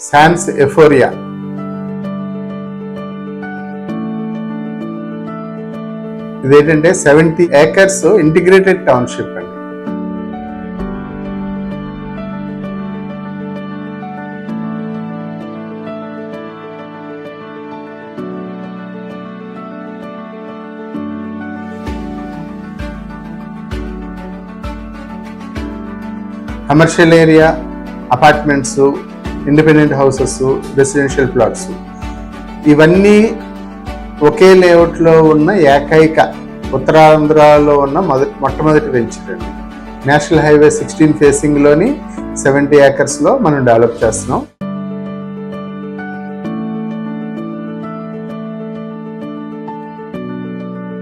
శాన్స్ ఎఫోరియా. ఇదేంటంటే 70 acres integrated township అండి. Commercial area, apartments, independent houses, residential plots ఇవన్నీ ఒకే లేఅవుట్లో ఉన్న ఏకైక ఉత్తరాంధ్రలో ఉన్న మొట్టమొదటి వెంచర్ అండి. నేషనల్ హైవే 16 ఫేసింగ్లోని 70 acresలో మనం డెవలప్ చేస్తున్నాం.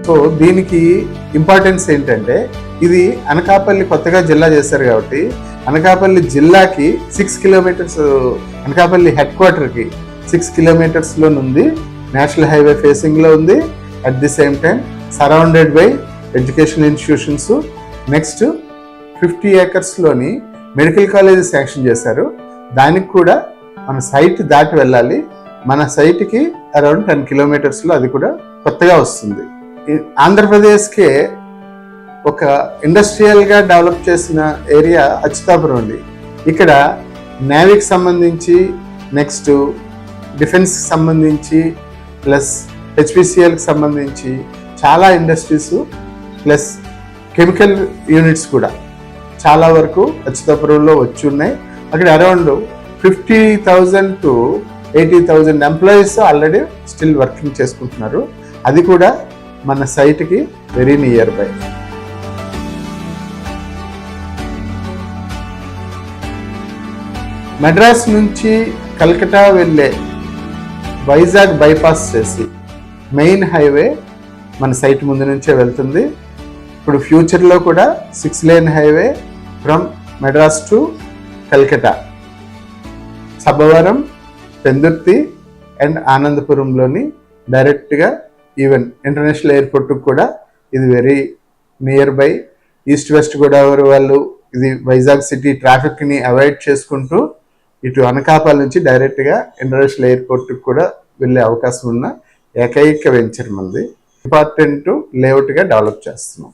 సో దీనికి ఇంపార్టెన్స్ ఏంటంటే, ఇది అనకాపల్లి కొత్తగా జిల్లా చేశారు కాబట్టి అనకాపల్లి జిల్లాకి 6 kilometers, అనకాపల్లి హెడ్ క్వార్టర్కి 6 kilometersలో ఉంది. నేషనల్ హైవే ఫేసింగ్లో ఉంది. At the same time surrounded by education institutions. Next 50 acresలోని మెడికల్ కాలేజ్ శాంక్షన్ చేశారు. దానికి కూడా మన సైట్ దాటి వెళ్ళాలి. మన సైట్కి అరౌండ్ 10 kilometersలో అది కూడా కొత్తగా వస్తుంది. ఆంధ్రప్రదేశ్కే ఒక ఇండస్ట్రియల్గా డెవలప్ చేసిన ఏరియా అచ్యుతాపురం అండి. ఇక్కడ నేవీకి సంబంధించి, నెక్స్ట్ డిఫెన్స్కి సంబంధించి, ప్లస్ హెచ్పిసిఎల్కి సంబంధించి చాలా ఇండస్ట్రీస్, ప్లస్ కెమికల్ యూనిట్స్ కూడా చాలా వరకు అచ్యుతాపురంలో వచ్చి ఉన్నాయి. అక్కడ around 50,000 to 80,000 employees already still working చేసుకుంటున్నారు. అది కూడా మన సైట్కి వెరీ నియర్ బై. మెడ్రాస్ నుంచి కల్కటా వెళ్ళే వైజాగ్ బైపాస్ చేసి మెయిన్ హైవే మన సైట్ ముందు నుంచే వెళ్తుంది. ఇప్పుడు ఫ్యూచర్లో కూడా 6 lane highway from Madras to Calcutta, Sabbavaram, Pendurthi and ఆనందపురంలోని డైరెక్ట్గా ఈవెన్ ఇంటర్నేషనల్ ఎయిర్పోర్ట్కి కూడా ఇది very nearby. East west Godavari వాళ్ళు ఇది వైజాగ్ సిటీ ట్రాఫిక్ని అవాయిడ్ చేసుకుంటూ ఇటు అనకాపల్లి నుంచి డైరెక్ట్గా ఇంటర్నేషనల్ ఎయిర్పోర్ట్కి కూడా వెళ్ళే అవకాశం ఉన్న ఏకైక వెంచర్ మంది. ఇంపార్టెంట్ లేఅవుట్గా డెవలప్ చేస్తున్నాం.